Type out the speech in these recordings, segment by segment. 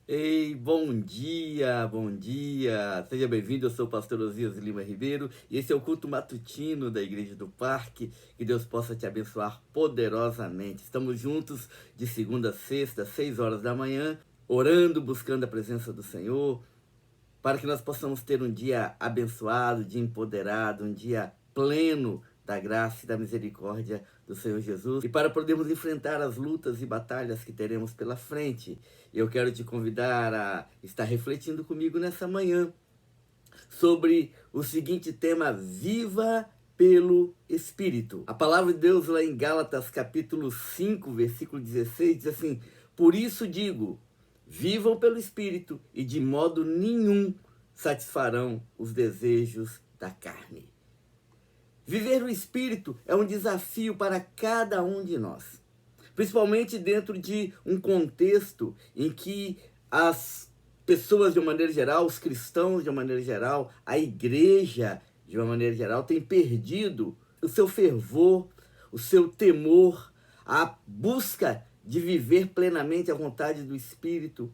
Ei, bom dia, bom dia. Seja bem-vindo, eu sou o pastor Osias Lima Ribeiro e esse é o culto matutino da Igreja do Parque. Que Deus possa te abençoar poderosamente. Estamos juntos de segunda a sexta, às 6 horas da manhã, orando, buscando a presença do Senhor, para que nós possamos ter um dia abençoado, um dia empoderado, um dia pleno da graça e da misericórdia do Senhor Jesus, e para podermos enfrentar as lutas e batalhas que teremos pela frente. Eu quero te convidar a estar refletindo comigo nessa manhã sobre o seguinte tema: viva pelo Espírito. A palavra de Deus lá em Gálatas capítulo 5, versículo 16, diz assim: por isso digo, vivam pelo Espírito e de modo nenhum satisfarão os desejos da carne. Viver no Espírito é um desafio para cada um de nós, principalmente dentro de um contexto em que as pessoas de uma maneira geral, os cristãos de uma maneira geral, a igreja de uma maneira geral tem perdido o seu fervor, o seu temor, a busca de viver plenamente a vontade do Espírito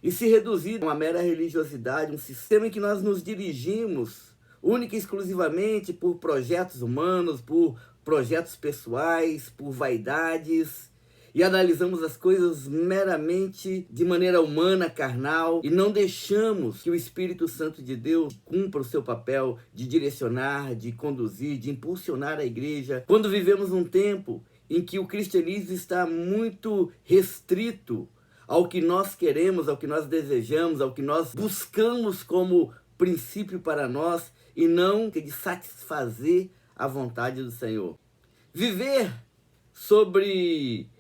e se reduzir a uma mera religiosidade, um sistema em que nós nos dirigimos única e exclusivamente por projetos humanos, por projetos pessoais, por vaidades, e analisamos as coisas meramente de maneira humana, carnal, e não deixamos que o Espírito Santo de Deus cumpra o seu papel de direcionar, de conduzir, de impulsionar a igreja. Quando vivemos um tempo em que o cristianismo está muito restrito ao que nós queremos, ao que nós desejamos, ao que nós buscamos como princípio para nós, e não de satisfazer a vontade do Senhor. Viver sobre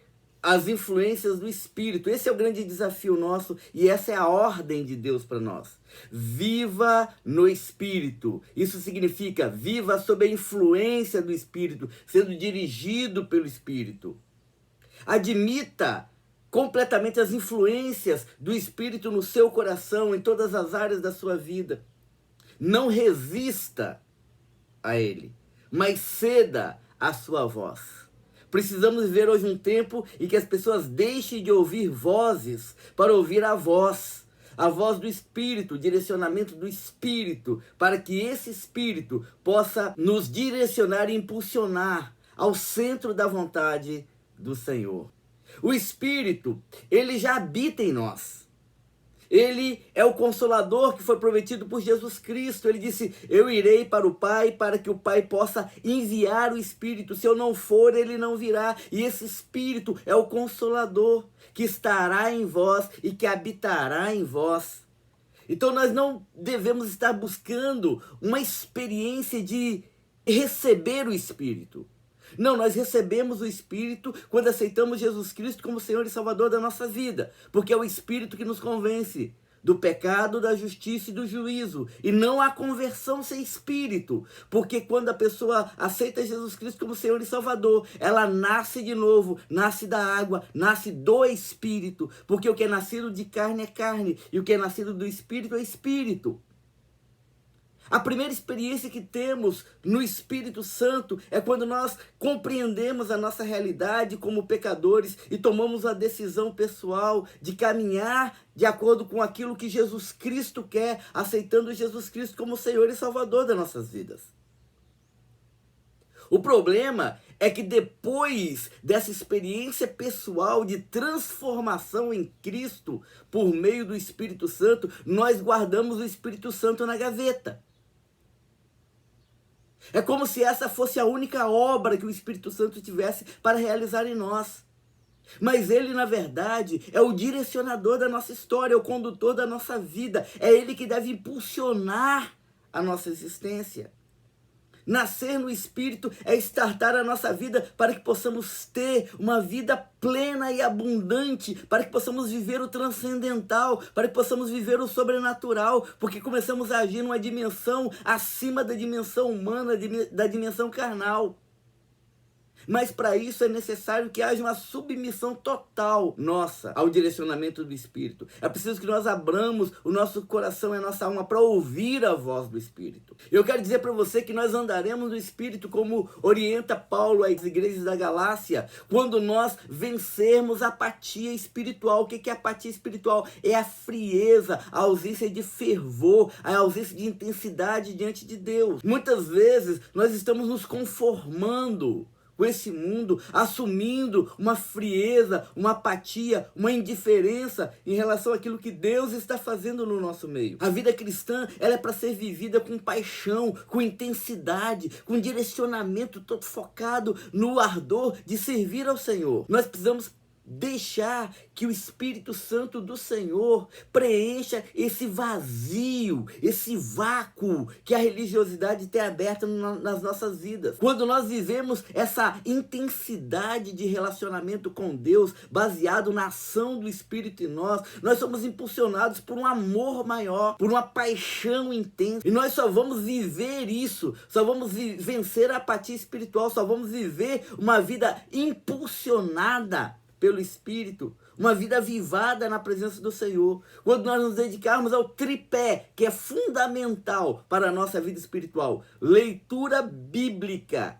as influências do Espírito, esse é o grande desafio nosso e essa é a ordem de Deus para nós. Viva no Espírito. Isso significa viva sob a influência do Espírito, sendo dirigido pelo Espírito. Admita completamente as influências do Espírito no seu coração, em todas as áreas da sua vida. Não resista a ele, mas ceda à sua voz. Precisamos viver hoje um tempo em que as pessoas deixem de ouvir vozes para ouvir a voz do Espírito, o direcionamento do Espírito, para que esse Espírito possa nos direcionar e impulsionar ao centro da vontade do Senhor. O Espírito, ele já habita em nós. Ele é o Consolador que foi prometido por Jesus Cristo. Ele disse: eu irei para o Pai, para que o Pai possa enviar o Espírito. Se eu não for, ele não virá. E esse Espírito é o Consolador que estará em vós e que habitará em vós. Então nós não devemos estar buscando uma experiência de receber o Espírito. Não, nós recebemos o Espírito quando aceitamos Jesus Cristo como Senhor e Salvador da nossa vida, porque é o Espírito que nos convence do pecado, da justiça e do juízo, e não há conversão sem Espírito, porque quando a pessoa aceita Jesus Cristo como Senhor e Salvador, ela nasce de novo, nasce da água, nasce do Espírito, porque o que é nascido de carne é carne, e o que é nascido do Espírito é Espírito. A primeira experiência que temos no Espírito Santo é quando nós compreendemos a nossa realidade como pecadores e tomamos a decisão pessoal de caminhar de acordo com aquilo que Jesus Cristo quer, aceitando Jesus Cristo como Senhor e Salvador das nossas vidas. O problema é que depois dessa experiência pessoal de transformação em Cristo por meio do Espírito Santo, nós guardamos o Espírito Santo na gaveta. É como se essa fosse a única obra que o Espírito Santo tivesse para realizar em nós. Mas ele, na verdade, é o direcionador da nossa história, é o condutor da nossa vida. É ele que deve impulsionar a nossa existência. Nascer no Espírito é estartar a nossa vida para que possamos ter uma vida plena e abundante, para que possamos viver o transcendental, para que possamos viver o sobrenatural, porque começamos a agir numa dimensão acima da dimensão humana, da dimensão carnal. Mas para isso é necessário que haja uma submissão total nossa ao direcionamento do Espírito. É preciso que nós abramos o nosso coração e a nossa alma para ouvir a voz do Espírito. Eu quero dizer para você que nós andaremos no Espírito como orienta Paulo às igrejas da Galácia, quando nós vencermos a apatia espiritual. O que é apatia espiritual? É a frieza, a ausência de fervor, a ausência de intensidade diante de Deus. Muitas vezes nós estamos nos conformando com esse mundo, assumindo uma frieza, uma apatia, uma indiferença em relação àquilo que Deus está fazendo no nosso meio. A vida cristã, ela é para ser vivida com paixão, com intensidade, com direcionamento todo focado no ardor de servir ao Senhor. Nós precisamos deixar que o Espírito Santo do Senhor preencha esse vazio, esse vácuo que a religiosidade tem aberto nas nossas vidas. Quando nós vivemos essa intensidade de relacionamento com Deus, baseado na ação do Espírito em nós, nós somos impulsionados por um amor maior, por uma paixão intensa. E nós só vamos viver isso, só vamos vencer a apatia espiritual, só vamos viver uma vida impulsionada pelo Espírito, uma vida avivada na presença do Senhor, quando nós nos dedicarmos ao tripé, que é fundamental para a nossa vida espiritual: leitura bíblica,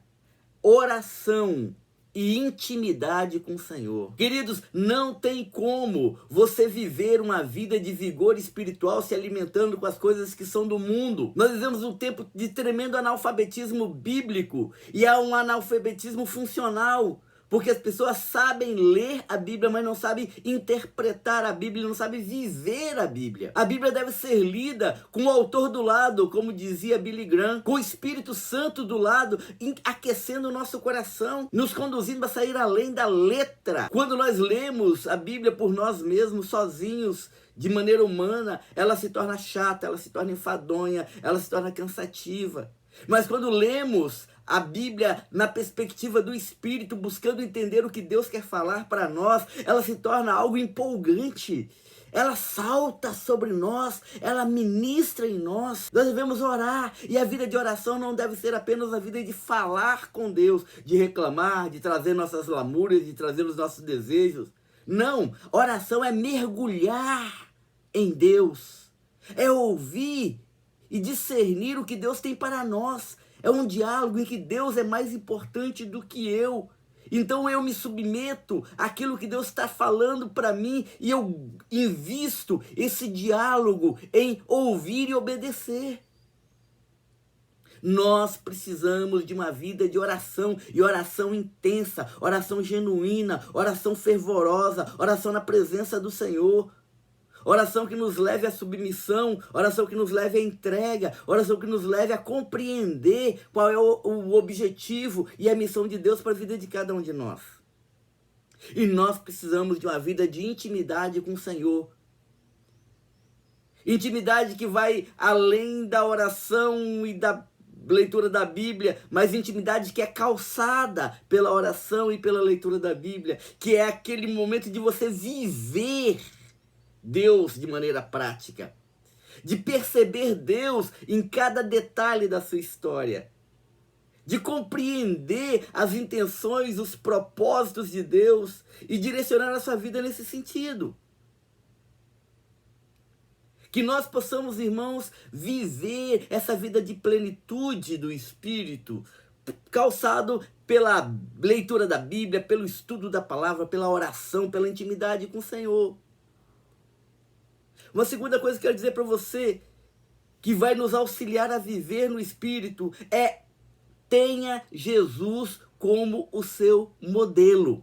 oração e intimidade com o Senhor. Queridos, não tem como você viver uma vida de vigor espiritual se alimentando com as coisas que são do mundo. Nós vivemos um tempo de tremendo analfabetismo bíblico, e há um analfabetismo funcional, porque as pessoas sabem ler a Bíblia, mas não sabem interpretar a Bíblia, não sabem viver a Bíblia. A Bíblia deve ser lida com o autor do lado, como dizia Billy Graham, com o Espírito Santo do lado, aquecendo o nosso coração, nos conduzindo a sair além da letra. Quando nós lemos a Bíblia por nós mesmos, sozinhos, de maneira humana, ela se torna chata, ela se torna enfadonha, ela se torna cansativa. Mas quando lemos a Bíblia na perspectiva do Espírito, buscando entender o que Deus quer falar para nós, ela se torna algo empolgante. Ela salta sobre nós, ela ministra em nós. Nós devemos orar, e a vida de oração não deve ser apenas a vida de falar com Deus, de reclamar, de trazer nossas lamúrias, de trazer os nossos desejos. Não, oração é mergulhar em Deus, é ouvir e discernir o que Deus tem para nós. É um diálogo em que Deus é mais importante do que eu. Então eu me submeto àquilo que Deus está falando para mim, e eu invisto esse diálogo em ouvir e obedecer. Nós precisamos de uma vida de oração, e oração intensa, oração genuína, oração fervorosa, oração na presença do Senhor. Oração que nos leve à submissão, oração que nos leve à entrega, oração que nos leve a compreender qual é o objetivo e a missão de Deus para a vida de cada um de nós. E nós precisamos de uma vida de intimidade com o Senhor. Intimidade que vai além da oração e da leitura da Bíblia, mas intimidade que é calçada pela oração e pela leitura da Bíblia, que é aquele momento de você viver Deus de maneira prática, de perceber Deus em cada detalhe da sua história, de compreender as intenções, os propósitos de Deus e direcionar a sua vida nesse sentido. Que nós possamos, irmãos, viver essa vida de plenitude do Espírito, calçado pela leitura da Bíblia, pelo estudo da palavra, pela oração, pela intimidade com o Senhor. Uma segunda coisa que eu quero dizer para você, que vai nos auxiliar a viver no Espírito, é: tenha Jesus como o seu modelo.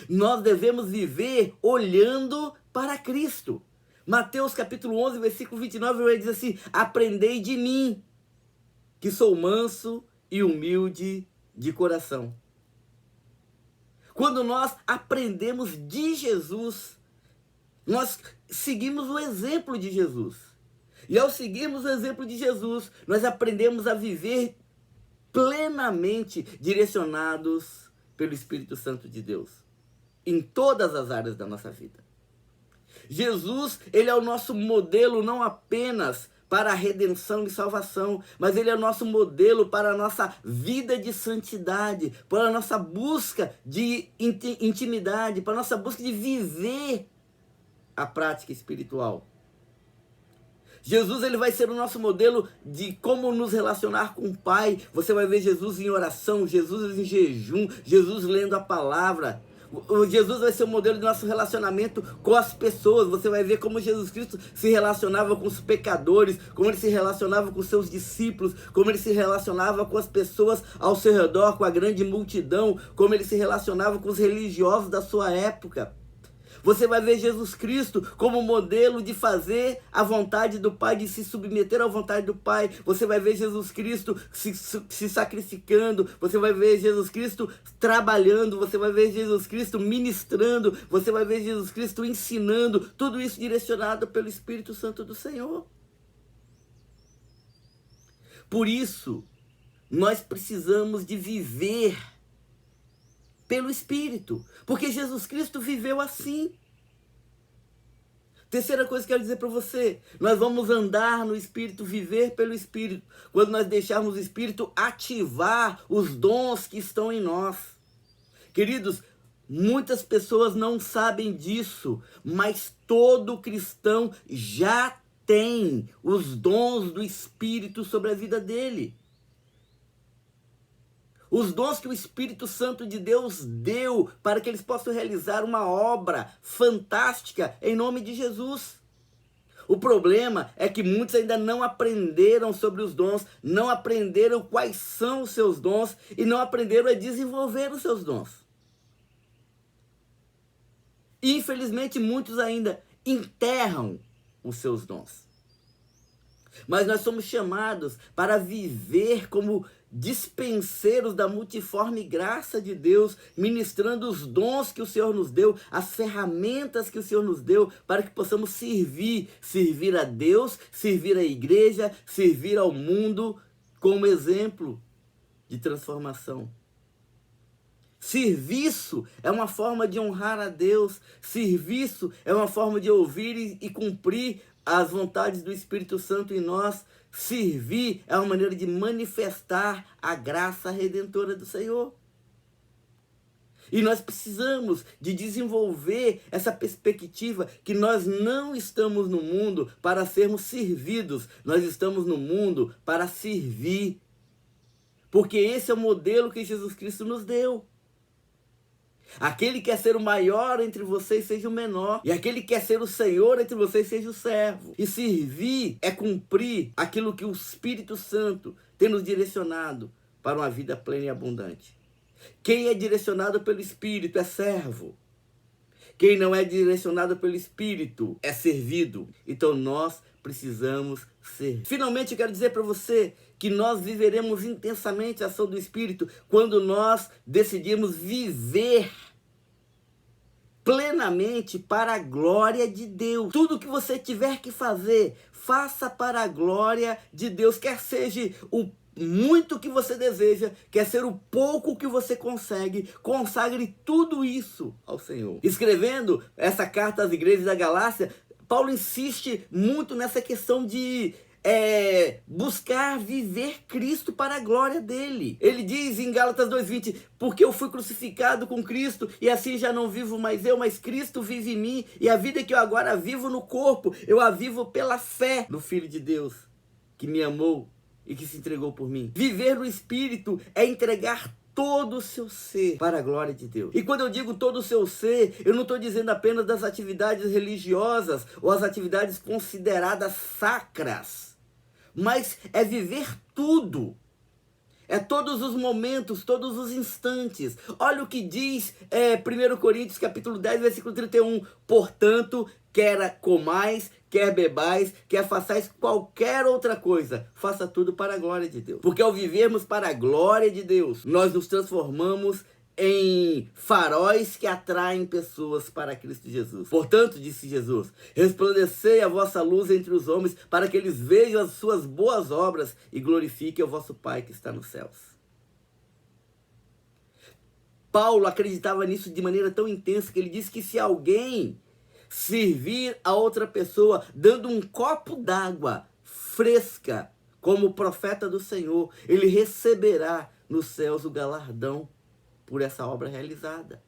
Nós devemos viver olhando para Cristo. Mateus capítulo 11, versículo 29, vai dizer assim: aprendei de mim, que sou manso e humilde de coração. Quando nós aprendemos de Jesus, nós seguimos o exemplo de Jesus. E ao seguirmos o exemplo de Jesus, nós aprendemos a viver plenamente direcionados pelo Espírito Santo de Deus, em todas as áreas da nossa vida. Jesus, ele é o nosso modelo não apenas para a redenção e salvação, mas Ele é o nosso modelo para a nossa vida de santidade, para a nossa busca de intimidade, para a nossa busca de viver a prática espiritual. Jesus, ele vai ser o nosso modelo de como nos relacionar com o Pai. Você vai ver Jesus em oração, Jesus em jejum, Jesus lendo a palavra. Jesus vai ser o modelo do nosso relacionamento com as pessoas. Você vai ver como Jesus Cristo se relacionava com os pecadores, como ele se relacionava com seus discípulos, como ele se relacionava com as pessoas ao seu redor, com a grande multidão, como ele se relacionava com os religiosos da sua época. Você vai ver Jesus Cristo como modelo de fazer a vontade do Pai, de se submeter à vontade do Pai. Você vai ver Jesus Cristo se sacrificando. Você vai ver Jesus Cristo trabalhando. Você vai ver Jesus Cristo ministrando. Você vai ver Jesus Cristo ensinando. Tudo isso direcionado pelo Espírito Santo do Senhor. Por isso, nós precisamos de viver pelo Espírito, porque Jesus Cristo viveu assim. Terceira coisa que eu quero dizer para você, nós vamos andar no Espírito, viver pelo Espírito, quando nós deixarmos o Espírito ativar os dons que estão em nós. Queridos, muitas pessoas não sabem disso, mas todo cristão já tem os dons do Espírito sobre a vida dele. Os dons que o Espírito Santo de Deus deu para que eles possam realizar uma obra fantástica em nome de Jesus. O problema é que muitos ainda não aprenderam sobre os dons, não aprenderam quais são os seus dons e não aprenderam a desenvolver os seus dons. Infelizmente, muitos ainda enterram os seus dons. Mas nós somos chamados para viver como dispenseiros da multiforme graça de Deus, ministrando os dons que o Senhor nos deu, as ferramentas que o Senhor nos deu, para que possamos servir a Deus, servir a igreja, servir ao mundo, como exemplo de transformação. Serviço é uma forma de honrar a Deus, serviço é uma forma de ouvir e cumprir as vontades do Espírito Santo em nós. Servir é uma maneira de manifestar a graça redentora do Senhor. E nós precisamos de desenvolver essa perspectiva que nós não estamos no mundo para sermos servidos, nós estamos no mundo para servir. Porque esse é o modelo que Jesus Cristo nos deu. Aquele que quer ser o maior entre vocês seja o menor, e aquele que quer ser o Senhor entre vocês seja o servo. E servir é cumprir aquilo que o Espírito Santo tem nos direcionado para uma vida plena e abundante. Quem é direcionado pelo Espírito é servo. Quem não é direcionado pelo Espírito é servido. Então nós precisamos ser. Finalmente eu quero dizer para você que nós viveremos intensamente a ação do Espírito quando nós decidimos viver plenamente para a glória de Deus. Tudo que você tiver que fazer, faça para a glória de Deus. Quer seja o muito que você deseja, quer ser o pouco que você consegue, consagre tudo isso ao Senhor. Escrevendo essa carta às igrejas da Galácia, Paulo insiste muito nessa questão de buscar viver Cristo para a glória dele. Ele diz em Gálatas 2:20, porque eu fui crucificado com Cristo, e assim já não vivo mais eu, mas Cristo vive em mim, e a vida que eu agora vivo no corpo, eu a vivo pela fé no Filho de Deus, que me amou e que se entregou por mim. Viver no Espírito é entregar todo o seu ser para a glória de Deus. E quando eu digo todo o seu ser, eu não estou dizendo apenas das atividades religiosas ou as atividades consideradas sacras, mas é viver tudo. É todos os momentos, todos os instantes. Olha o que diz 1 Coríntios capítulo 10, versículo 31. Portanto, quer comais, quer bebais, quer façais qualquer outra coisa, faça tudo para a glória de Deus. Porque ao vivermos para a glória de Deus, nós nos transformamos em faróis que atraem pessoas para Cristo Jesus. Portanto, disse Jesus, resplandecei a vossa luz entre os homens, para que eles vejam as suas boas obras e glorifiquem o vosso Pai que está nos céus. Paulo acreditava nisso de maneira tão intensa que ele disse que se alguém servir a outra pessoa dando um copo d'água fresca, como profeta do Senhor, ele receberá nos céus o galardão por essa obra realizada.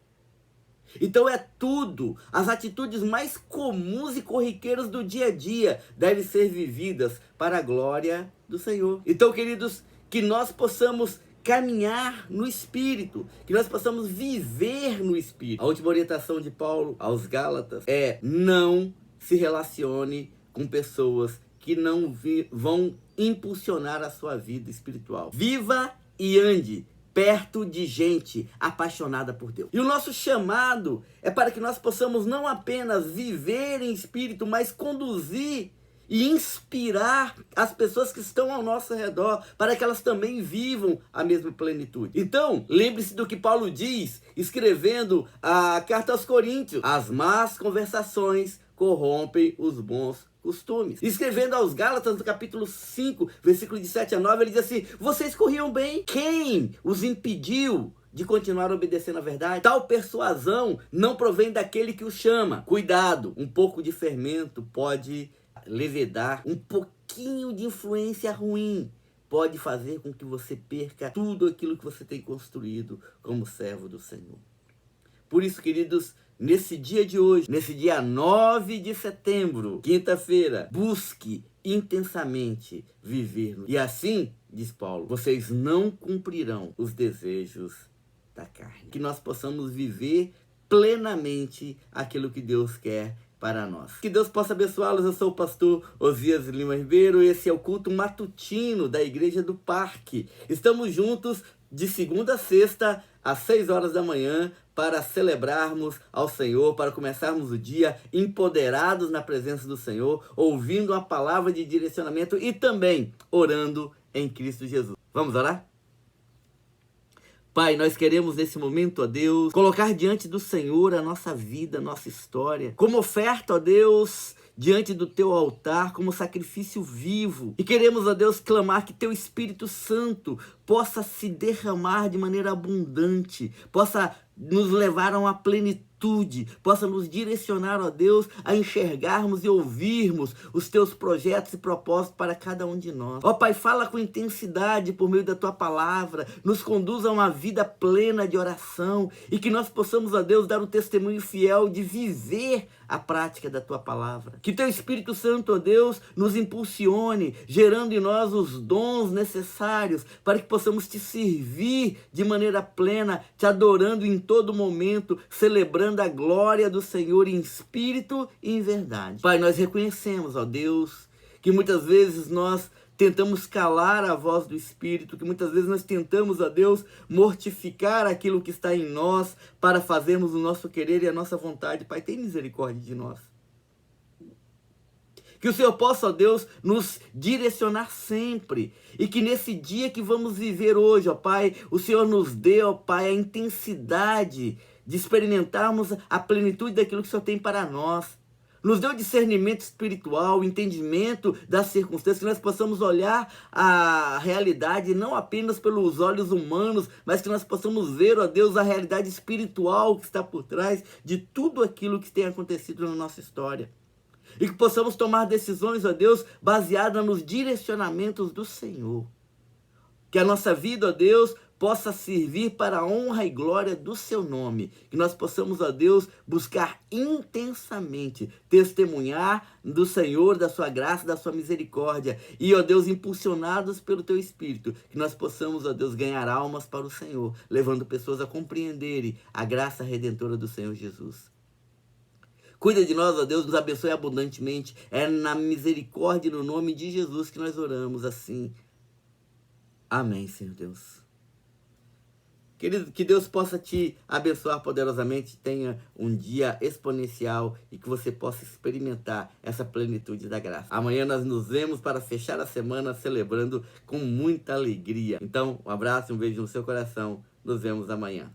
Então é tudo, as atitudes mais comuns e corriqueiras do dia a dia devem ser vividas para a glória do Senhor. Então, queridos, que nós possamos caminhar no Espírito, que nós possamos viver no Espírito. A última orientação de Paulo aos Gálatas é: não se relacione com pessoas que não vão impulsionar a sua vida espiritual. Viva e ande perto de gente apaixonada por Deus. E o nosso chamado é para que nós possamos não apenas viver em espírito, mas conduzir e inspirar as pessoas que estão ao nosso redor, para que elas também vivam a mesma plenitude. Então, lembre-se do que Paulo diz, escrevendo a carta aos Coríntios: as más conversações corrompem os bons costumes. Escrevendo aos Gálatas, no capítulo 5, versículo de 7 a 9, ele diz assim: vocês corriam bem, quem os impediu de continuar obedecendo a verdade? Tal persuasão não provém daquele que o chama. Cuidado, um pouco de fermento pode levedar, um pouquinho de influência ruim pode fazer com que você perca tudo aquilo que você tem construído como servo do Senhor. Por isso, queridos, nesse dia de hoje, nesse dia 9 de setembro, quinta-feira, busque intensamente viver. E assim, diz Paulo, vocês não cumprirão os desejos da carne. Que nós possamos viver plenamente aquilo que Deus quer para nós. Que Deus possa abençoá-los. Eu sou o pastor Osias Lima Ribeiro. Esse é o culto matutino da Igreja do Parque. Estamos juntos de segunda a sexta, às 6 horas da manhã, para celebrarmos ao Senhor, para começarmos o dia empoderados na presença do Senhor, ouvindo a palavra de direcionamento e também orando em Cristo Jesus. Vamos orar? Pai, nós queremos nesse momento, ó Deus, colocar diante do Senhor a nossa vida, a nossa história, como oferta, ó Deus, diante do teu altar, como sacrifício vivo. E queremos, ó Deus, clamar que teu Espírito Santo possa se derramar de maneira abundante, possa nos levar a uma plenitude, possa nos direcionar, ó Deus, a enxergarmos e ouvirmos os teus projetos e propósitos para cada um de nós. Ó Pai, fala com intensidade por meio da tua palavra, nos conduza a uma vida plena de oração e que nós possamos, ó Deus, dar o testemunho fiel de viver a prática da tua palavra. Que teu Espírito Santo, ó Deus, nos impulsione, gerando em nós os dons necessários para que possamos te servir de maneira plena, te adorando em todo momento, celebrando a glória do Senhor em espírito e em verdade. Pai, nós reconhecemos, ó Deus, que muitas vezes nós tentamos calar a voz do Espírito, que muitas vezes nós tentamos, ó Deus, mortificar aquilo que está em nós para fazermos o nosso querer e a nossa vontade. Pai, tem misericórdia de nós. Que o Senhor possa, ó Deus, nos direcionar sempre. E que nesse dia que vamos viver hoje, ó Pai, o Senhor nos dê, ó Pai, a intensidade de experimentarmos a plenitude daquilo que o Senhor tem para nós. Nos dê o discernimento espiritual, o entendimento das circunstâncias, que nós possamos olhar a realidade não apenas pelos olhos humanos, mas que nós possamos ver, ó Deus, a realidade espiritual que está por trás de tudo aquilo que tem acontecido na nossa história. E que possamos tomar decisões, ó Deus, baseadas nos direcionamentos do Senhor. Que a nossa vida, ó Deus, possa servir para a honra e glória do seu nome. Que nós possamos, ó Deus, buscar intensamente testemunhar do Senhor, da sua graça, da sua misericórdia. E, ó Deus, impulsionados pelo teu Espírito, que nós possamos, ó Deus, ganhar almas para o Senhor, levando pessoas a compreenderem a graça redentora do Senhor Jesus. Cuida de nós, ó Deus, nos abençoe abundantemente. É na misericórdia e no nome de Jesus que nós oramos assim. Amém, Senhor Deus. Querido, que Deus possa te abençoar poderosamente, tenha um dia exponencial e que você possa experimentar essa plenitude da graça. Amanhã nós nos vemos para fechar a semana celebrando com muita alegria. Então, um abraço, um beijo no seu coração. Nos vemos amanhã.